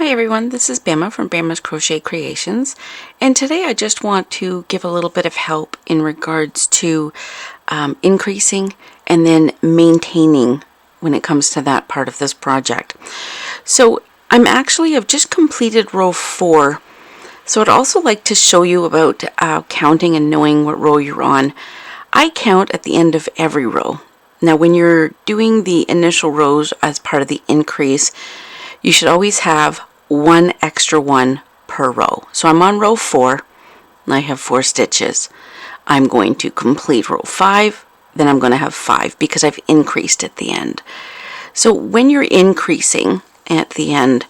Hi everyone, this is Bama from Bama's Crochet Creations, and today I just want to give a little bit of help in regards to increasing and then maintaining when it comes to that part of this project. So I've just completed row 4, so I'd also like to show you about counting and knowing what row you're on. I count at the end of every row. Now when you're doing the initial rows as part of the increase, you should always have one extra one per row. So I'm on row 4 and I have 4 stitches. I'm going to complete row 5, then I'm going to have 5 because I've increased at the end. So when you're increasing at the end,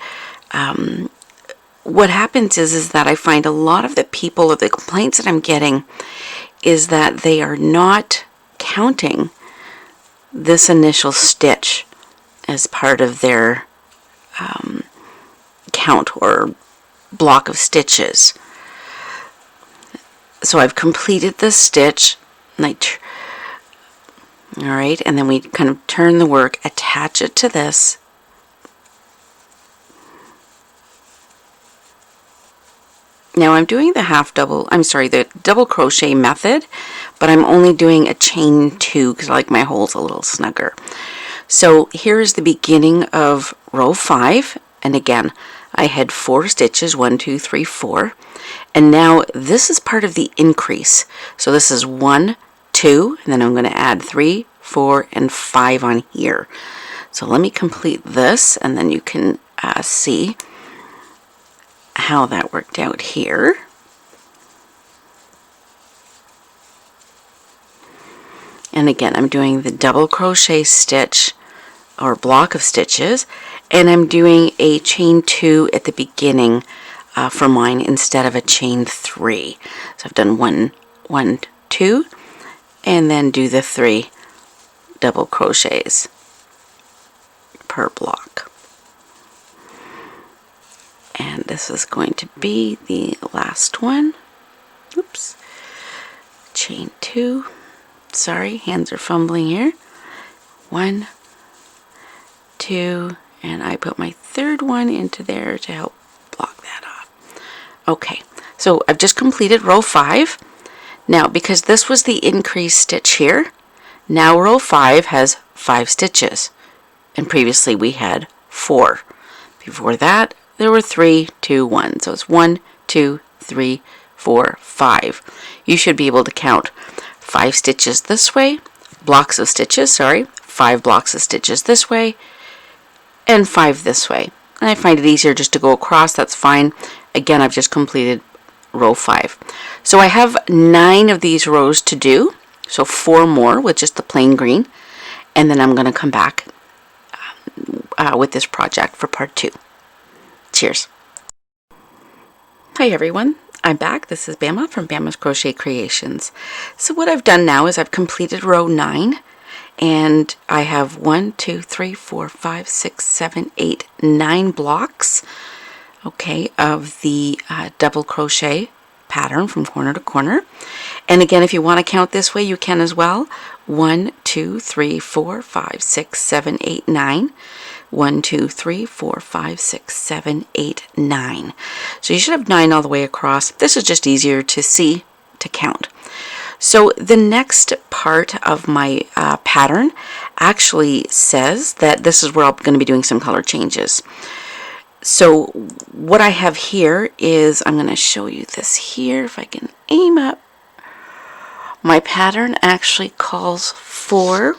what happens is that I find a lot of the people, or the complaints that I'm getting, is that they are not counting this initial stitch as part of their count or block of stitches. So I've completed this stitch, and alright, and then we kind of turn the work, attach it to this, now I'm doing the double crochet method, but I'm only doing a chain 2 because I like my holes a little snugger. So here's the beginning of row 5, and again I had 4 stitches, 1, 2, 3, 4, and now this is part of the increase. So this is 1, 2, and then I'm going to add 3, 4, and 5 on here. So let me complete this, and then you can see how that worked out here. And again, I'm doing the double crochet stitch or block of stitches, and I'm doing a chain 2 at the beginning for mine instead of a chain 3. So I've done 1, 1, 2, and then do the 3 double crochets per block. And this is going to be the last one. Oops. Chain 2. Sorry, hands are fumbling here. 1, 2, and I put my third one into there to help block that off. Okay, so I've just completed row 5. Now, because this was the increased stitch here, now row 5 has 5 stitches, and previously we had 4. Before that, there were 3, 2, 1. So it's 1, 2, 3, 4, 5. You should be able to count 5 stitches this way, blocks of stitches, sorry, 5 blocks of stitches this way, and 5 this way. And I find it easier just to go across, that's fine. Again, I've just completed row 5. So I have 9 of these rows to do, so 4 more with just the plain green, and then I'm going to come back with this project for part 2. Cheers. Hi everyone, I'm back. This is Bama from Bama's Crochet Creations. So what I've done now is I've completed row 9, and I have 1, 2, 3, 4, 5, 6, 7, 8, 9 blocks, okay, of the double crochet pattern from corner to corner. And again, if you want to count this way, you can as well. 1, 2, 3, 4, 5, 6, 7, 8, 9. 1, 2, 3, 4, 5, 6, 7, 8, 9. So you should have 9 all the way across. This is just easier to see, to count. So the next part of my pattern actually says that this is where I'm going to be doing some color changes. So what I have here is, I'm going to show you this here if I can aim up. My pattern actually calls for,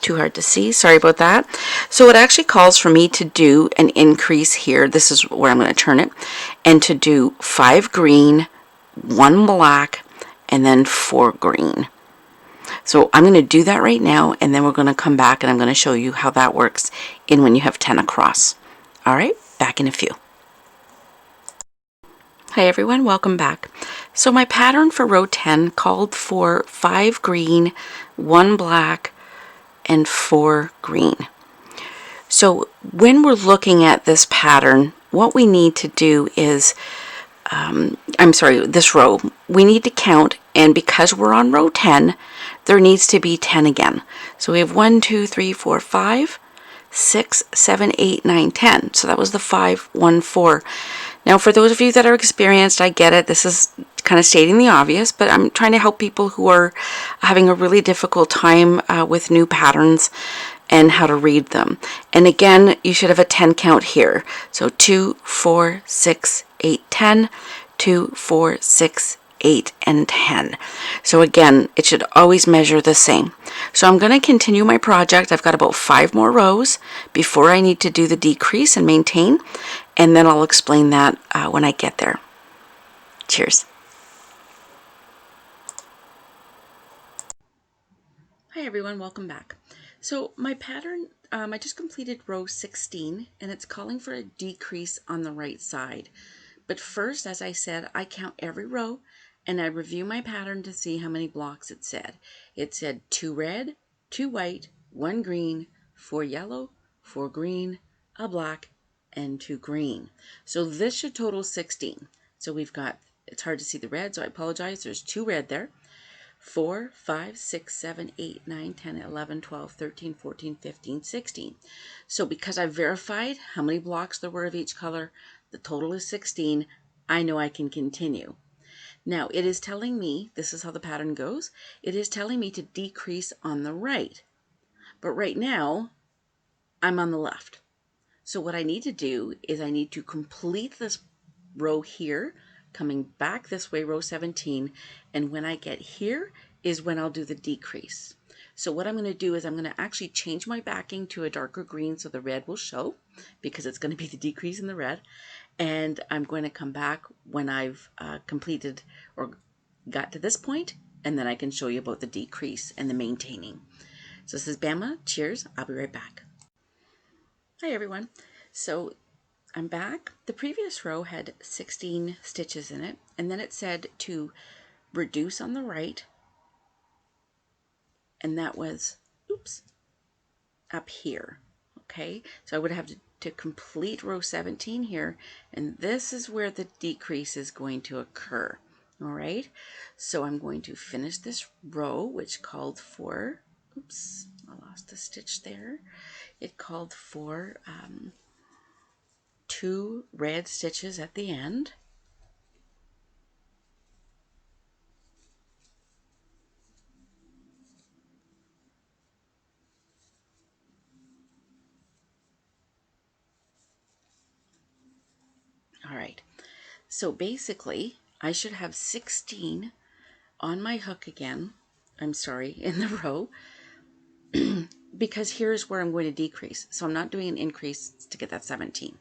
too hard to see, sorry about that. So it actually calls for me to do an increase here. This is where I'm going to turn it, and to do 5 green, 1 black, and then 4 green. So I'm going to do that right now, and then we're going to come back and I'm going to show you how that works in when you have 10 across. Alright, back in a few. Hi everyone, welcome back. So my pattern for row 10 called for 5 green, 1 black, and 4 green. So when we're looking at this pattern, what we need to do is, this row, we need to count, and because we're on row 10, there needs to be 10 again. So we have 1, 2, 3, 4, 5, 6, 7, 8, 9, 10. So that was the 5, 1, 4. Now, for those of you that are experienced, I get it. This is kind of stating the obvious, but I'm trying to help people who are having a really difficult time with new patterns and how to read them. And again, you should have a 10 count here. So 2, 4, 6, 8, 10, 2, 4, 6, 8, and 10. So again, it should always measure the same. So I'm going to continue my project. I've got about 5 more rows before I need to do the decrease and maintain, and then I'll explain that when I get there. Cheers. Hi everyone, welcome back. So my pattern, I just completed row 16 and it's calling for a decrease on the right side. But first, as I said, I count every row and I review my pattern to see how many blocks it said. It said 2 red, 2 white, 1 green, 4 yellow, 4 green, a black, and 2 green. So this should total 16. So we've got, it's hard to see the red, so I apologize. There's 2 red there. 4, 5, 6, 7, 8, 9, 10, 11, 12, 13, 14, 15, 16. So because I've verified how many blocks there were of each color, the total is 16, I know I can continue. Now it is telling me, this is how the pattern goes, it is telling me to decrease on the right. But right now, I'm on the left. So what I need to do is I need to complete this row here, coming back this way, row 17, and when I get here is when I'll do the decrease. So what I'm going to do is I'm going to actually change my backing to a darker green so the red will show, because it's going to be the decrease in the red, and I'm going to come back when I've completed or got to this point, and then I can show you about the decrease and the maintaining. So this is Bama. Cheers. I'll be right back. Hi everyone. So I'm back. The previous row had 16 stitches in it, and then it said to reduce on the right, and that was, oops, up here. Okay, so I would have to complete row 17 here, and this is where the decrease is going to occur. All right, so I'm going to finish this row, which called for, oops, I lost a stitch there. It called for 2 red stitches at the end. All right, so basically I should have 16 on my hook again, I'm sorry, in the row, because here's where I'm going to decrease. So I'm not doing an increase to get that 17.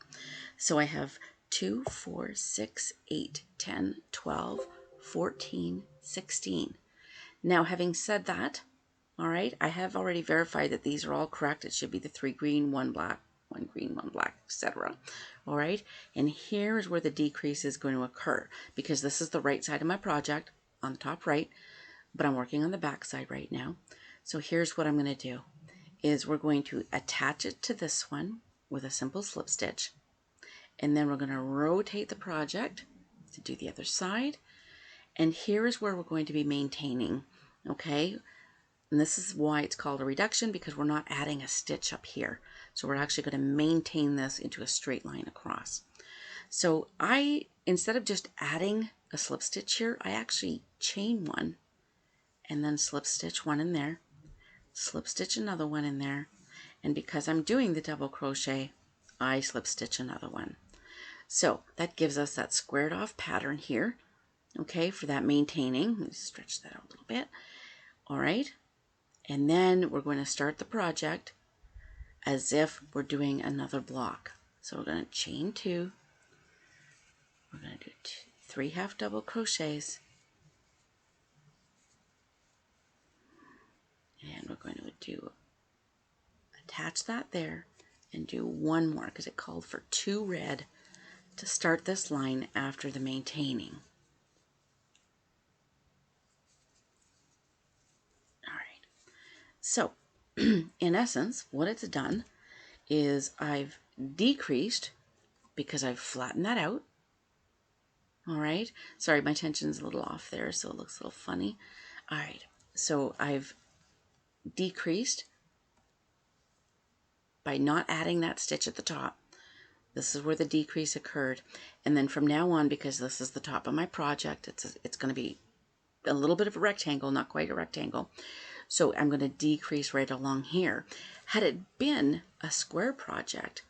So I have 2, 4, 6, 8, 10, 12, 14, 16. Now, having said that, all right, I have already verified that these are all correct. It should be the 3 green, 1 black, 1 green, 1 black, etc. All right, and here's where the decrease is going to occur, because this is the right side of my project on the top right, but I'm working on the back side right now. So here's what I'm going to do is we're going to attach it to this one with a simple slip stitch, and then we're going to rotate the project to do the other side, and here is where we're going to be maintaining. Okay, and this is why it's called a reduction, because we're not adding a stitch up here. So we're actually going to maintain this into a straight line across. So instead of just adding a slip stitch here, I actually chain one and then slip stitch one in there, slip stitch another one in there, and because I'm doing the double crochet, I slip stitch another one. So that gives us that squared off pattern here, okay, for that maintaining. Let me stretch that out a little bit. All right, and then we're going to start the project as if we're doing another block. So we're going to chain 2, we're going to do 3 half double crochets, and we're going to do attach that there and do 1 more, because it called for 2 red to start this line after the maintaining. All right, so in essence what it's done is I've decreased because I've flattened that out. All right, sorry, my tension's a little off there, so it looks a little funny. All right, so I've decreased by not adding that stitch at the top. This is where the decrease occurred. And then from now on, because this is the top of my project, it's going to be a little bit of a rectangle, not quite a rectangle. So I'm going to decrease right along here. Had it been a square project,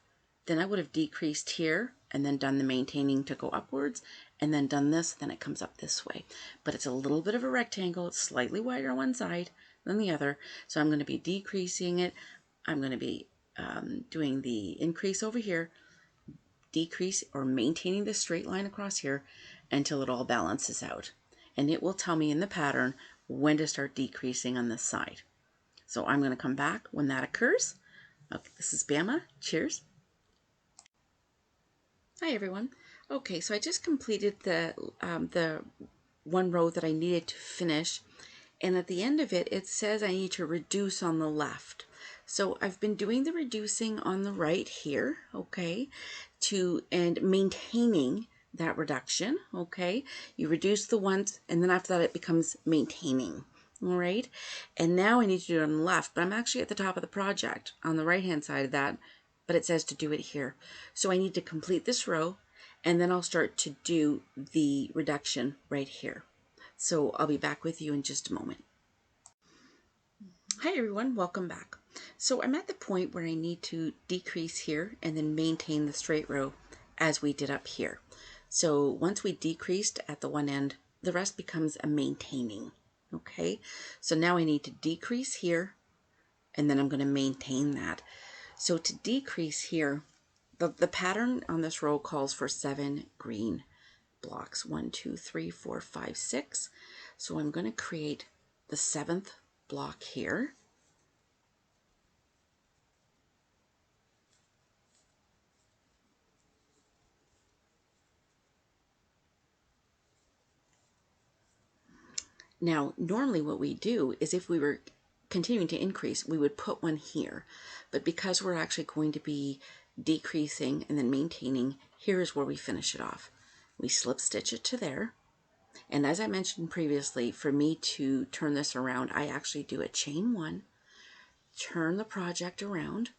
then I would have decreased here and then done the maintaining to go upwards and then done this, then it comes up this way. But it's a little bit of a rectangle. It's slightly wider on one side than the other. So I'm going to be decreasing it. I'm going to be doing the increase over here, decrease or maintaining the straight line across here until it all balances out. And it will tell me in the pattern when to start decreasing on this side. So I'm going to come back when that occurs. Okay, this is Bama. Cheers. Hi everyone. Okay, so I just completed the one row that I needed to finish, and at the end of it, it says I need to reduce on the left. So I've been doing the reducing on the right here, okay, and maintaining that reduction, okay. You reduce the ones, and then after that it becomes maintaining, all right. And now I need to do it on the left, but I'm actually at the top of the project on the right hand side of that, but it says to do it here. So I need to complete this row, and then I'll start to do the reduction right here. So I'll be back with you in just a moment. Hi everyone, welcome back. So I'm at the point where I need to decrease here and then maintain the straight row as we did up here. So once we decreased at the one end, the rest becomes a maintaining. Okay, so now I need to decrease here and then I'm going to maintain that. So to decrease here, the pattern on this row calls for 7 green blocks. 1, 2, 3, 4, 5, 6. So I'm going to create the 7th block here. Now, normally what we do is if we were continuing to increase, we would put one here. But because we're actually going to be decreasing and then maintaining, here is where we finish it off. We slip stitch it to there. And as I mentioned previously, for me to turn this around, I actually do a chain 1, turn the project around,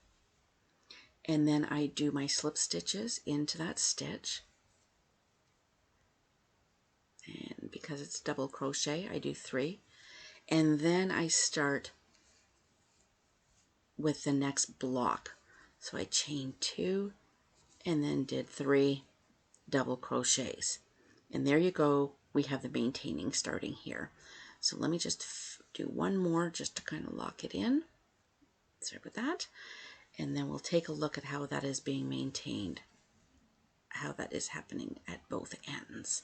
and then I do my slip stitches into that stitch. And because it's double crochet, I do 3. And then I start with the next block. So I chained 2 and then did 3 double crochets. And there you go, we have the maintaining starting here. So let me just do one more just to kind of lock it in. Sorry about that. And then we'll take a look at how that is being maintained, how that is happening at both ends.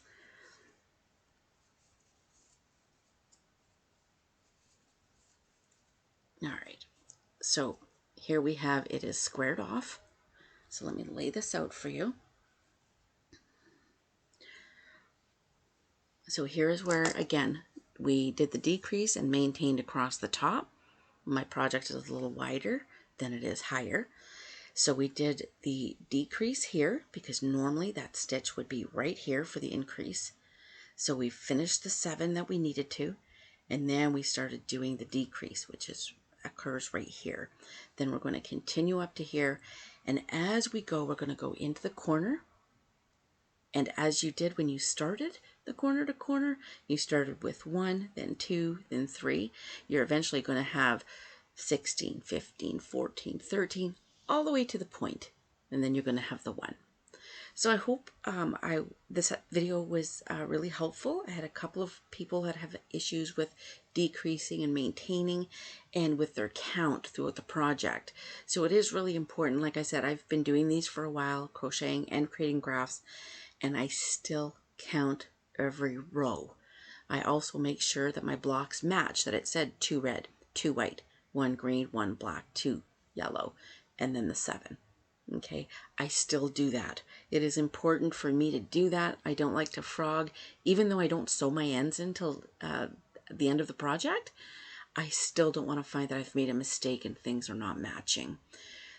All right, so here we have it is squared off. So let me lay this out for you. So here is where, again, we did the decrease and maintained across the top. My project is a little wider than it is higher. So we did the decrease here because normally that stitch would be right here for the increase. So we finished the 7 that we needed to, and then we started doing the decrease, which occurs right here. Then we're going to continue up to here, and as we go, we're going to go into the corner. And as you did when you started the corner to corner, you started with 1, then 2, then 3. You're eventually going to have 16, 15, 14, 13, all the way to the point, and then you're going to have the 1. So I hope this video was really helpful. I had a couple of people that have issues with decreasing and maintaining and with their count throughout the project. So it is really important. Like I said, I've been doing these for a while, crocheting and creating graphs, and I still count every row. I also make sure that my blocks match, that it said 2 red, 2 white, 1 green, 1 black, 2 yellow, and then the 7. Okay, I still do that. It is important for me to do that. I don't like to frog, even though I don't sew my ends until the end of the project. I still don't want to find that I've made a mistake and things are not matching.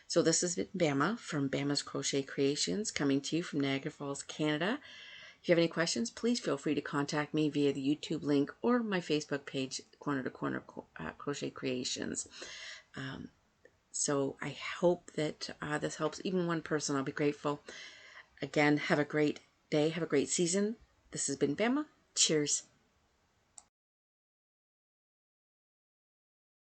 So this has been Bama from Bama's Crochet Creations, coming to you from Niagara Falls, Canada. If you have any questions, please feel free to contact me via the YouTube link or my Facebook page, Corner to Corner Crochet Creations. So I hope that this helps even one person. I'll be grateful. Again, have a great day. Have a great season. This has been Bama. Cheers.